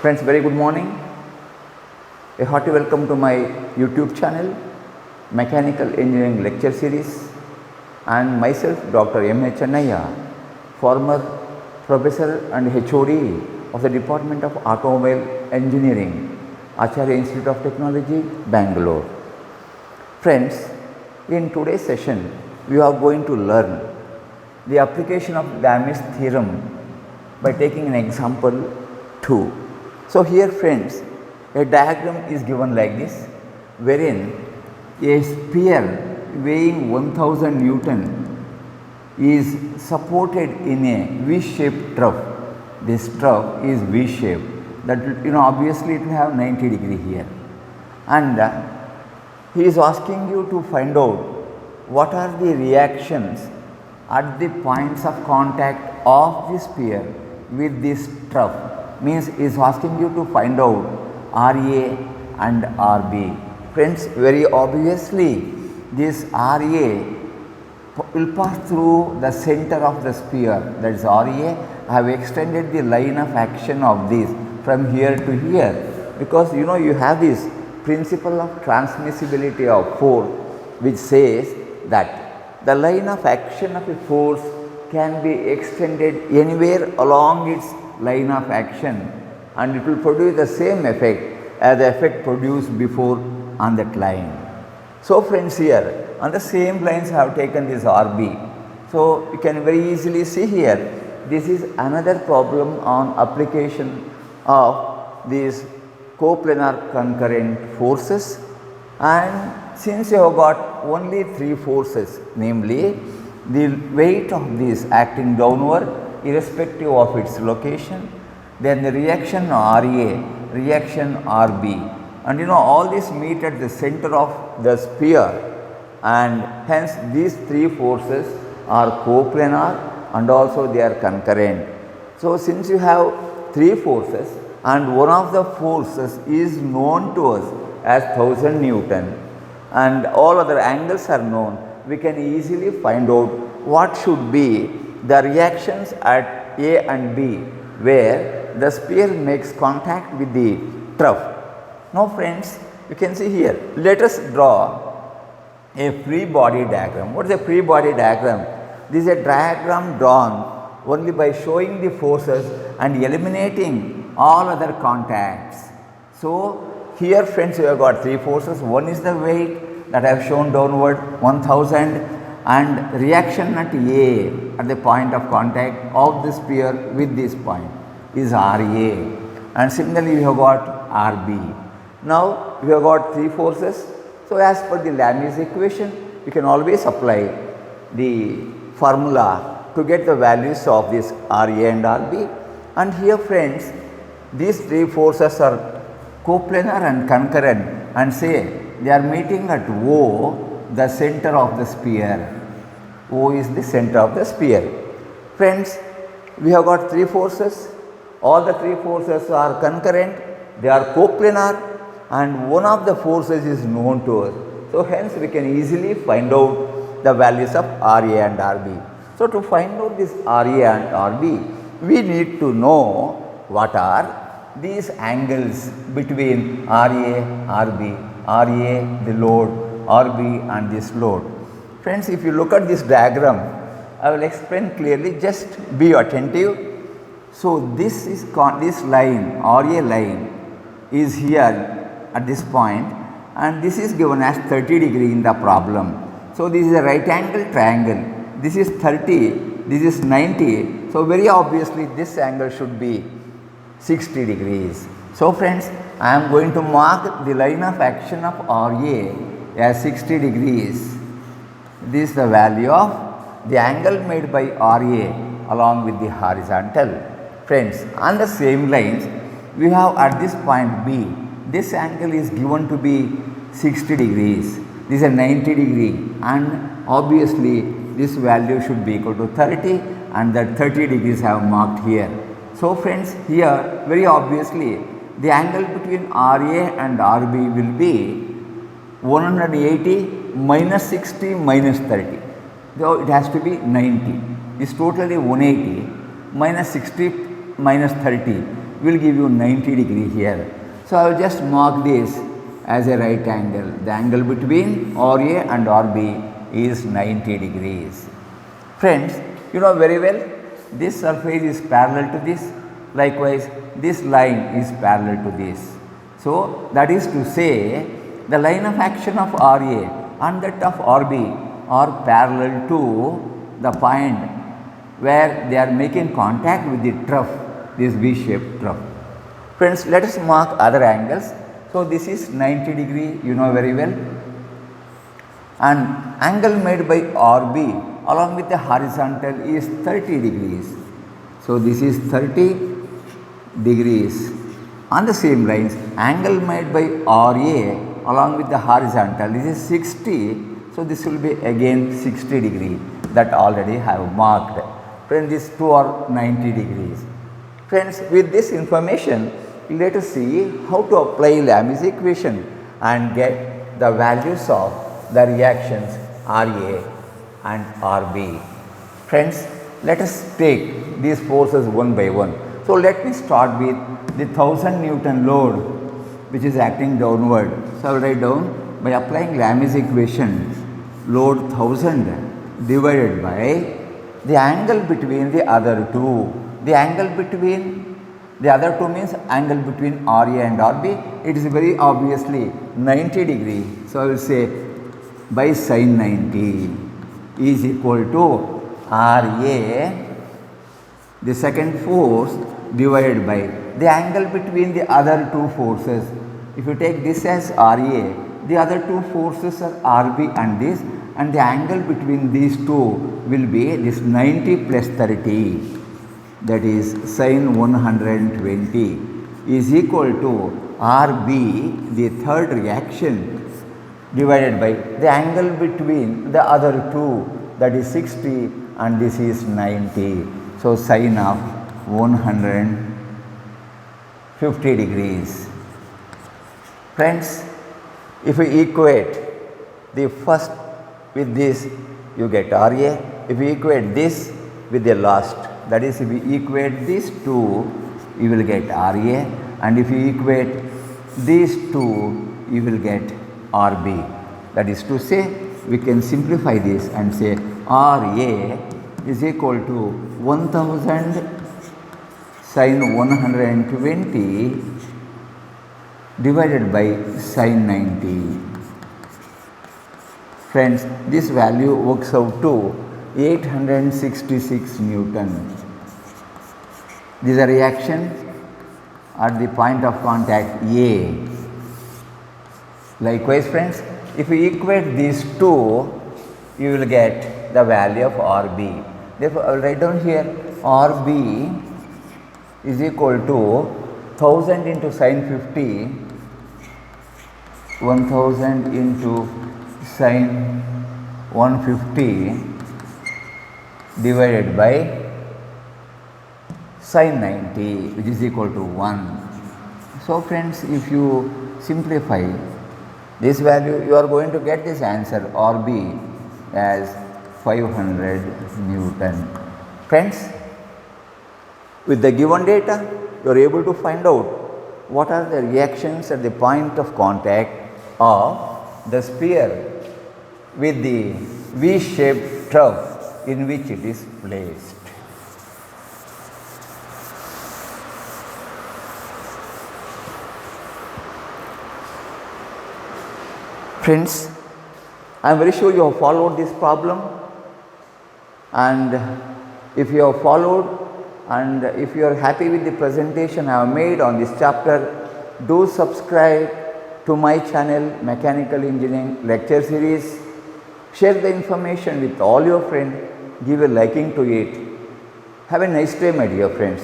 Friends, very good morning. A hearty welcome to my YouTube channel, Mechanical Engineering Lecture Series, and myself, Dr. M.A. Chennaiya, former Professor and HOD of the Department of Automobile Engineering, Acharya Institute of Technology, Bangalore. Friends, in today's session, we are going to learn the application of Lami's theorem by taking an example 2. So, here friends, a diagram is given like this, wherein a sphere weighing 1000 Newton is supported in a V-shaped trough. This trough is V-shaped, that obviously it will have 90 degree here, and he is asking you to find out what are the reactions at the points of contact of the sphere with this trough. Means is asking you to find out RA and RB. Friends, very obviously this RA will pass through the center of the sphere, that is RA. I have extended the line of action of this from here to here, because you have this principle of transmissibility of force, which says that the line of action of a force can be extended anywhere along its line of action, and it will produce the same effect as the effect produced before on that line. So friends, here on the same lines I have taken this RB. So you can very easily see here, this is another problem on application of these coplanar concurrent forces. And since you have got only 3 forces, namely the weight of this acting downward irrespective of its location, then the reaction RA, reaction RB, and all these meet at the center of the sphere, and hence these 3 forces are coplanar and also they are concurrent. So since you have 3 forces and one of the forces is known to us as 1000 Newton and all other angles are known, we can easily find out what should be the reactions at A and B, where the sphere makes contact with the trough. Now friends, you can see here, let us draw a free body diagram. What is a free body diagram? This is a diagram drawn only by showing the forces and eliminating all other contacts. So here friends, you have got 3 forces. One is the weight that I have shown downward 1000, and reaction at A at the point of contact of the sphere with this point is RA, and similarly we have got RB. Now we have got 3 forces. So as per the Lami's equation, you can always apply the formula to get the values of this RA and RB. And here friends, these 3 forces are coplanar and concurrent, and say they are meeting at O, the center of the sphere. O is the center of the sphere. Friends, we have got 3 forces. All the 3 forces are concurrent, they are coplanar, and one of the forces is known to us. So hence we can easily find out the values of RA and RB. So to find out this RA and RB, we need to know what are these angles between RA, RB, RA the load, RB and this load. Friends, if you look at this diagram, I will explain clearly, just be attentive. So this is this line, RA line is here at this point, and this is given as 30 degree in the problem. So this is a right angle triangle, this is 30, this is 90. So very obviously this angle should be 60 degrees. So friends, I am going to mark the line of action of RA as 60 degrees. This is the value of the angle made by RA along with the horizontal. Friends, on the same lines, we have at this point B, this angle is given to be 60 degrees. This is a 90 degree, and obviously this value should be equal to 30, and that 30 degrees I have marked here. So friends, here very obviously the angle between RA and RB will be 180 minus 60 minus 30. So it has to be 90. It's totally 180 minus 60 minus 30. will give you 90 degree here. So, I will just mark this as a right angle. The angle between RA and RB is 90 degrees. Friends, you know very well this surface is parallel to this. Likewise, this line is parallel to this. So, that is to say the line of action of RA and that of RB are parallel to the point where they are making contact with the trough, this V-shaped trough. Friends, let us mark other angles. So, this is 90 degree, you know very well, and angle made by RB along with the horizontal is 30 degrees. So, this is 30 degrees. On the same lines, angle made by RA along with the horizontal, this is 60. So, this will be again 60 degree, that already have marked. Friends, these two are 90 degrees. Friends, with this information, let us see how to apply Lami's equation and get the values of the reactions RA and RB. Friends, let us take these forces one by one. So, let me start with the 1000 Newton load which is acting downward. So, I will write down by applying Lami's equation, load 1000 divided by the angle between the other two. The angle between the other two means angle between RA and RB. It is very obviously 90 degree. So, I will say by sin 90 is equal to RA, the second force, divided by the angle between the other two forces. If you take this as RA, the other two forces are RB and this, and the angle between these two will be this 90 plus 30, that is sin 120 is equal to RB, the third reaction, divided by the angle between the other two, that is 60 and this is 90. So, sin of 150 degrees. Friends, if we equate the first with this, you get RA. If we equate this with the last, that is, if we equate these two, you will get RA, and if you equate these two, you will get RB. That is to say, we can simplify this and say RA is equal to 1000 sin 120 divided by sin 90. Friends, this value works out to 866 Newton. These are reactions at the point of contact A. Likewise, friends, if we equate these two, you will get the value of RB. Therefore, I will write down here RB is equal to 1000 into sin 50, 1000 into sin 150 divided by sin 90, which is equal to 1. So, friends, if you simplify this value, you are going to get this answer RB as 500 Newton. Friends, with the given data, you are able to find out what are the reactions at the point of contact of the sphere with the V-shaped trough in which it is placed. Friends, I am very sure you have followed this problem, and if you have followed and if you are happy with the presentation I have made on this chapter, do subscribe to my channel Mechanical Engineering Lecture Series. Share the information with all your friends, give a liking to it. Have a nice day, my dear friends.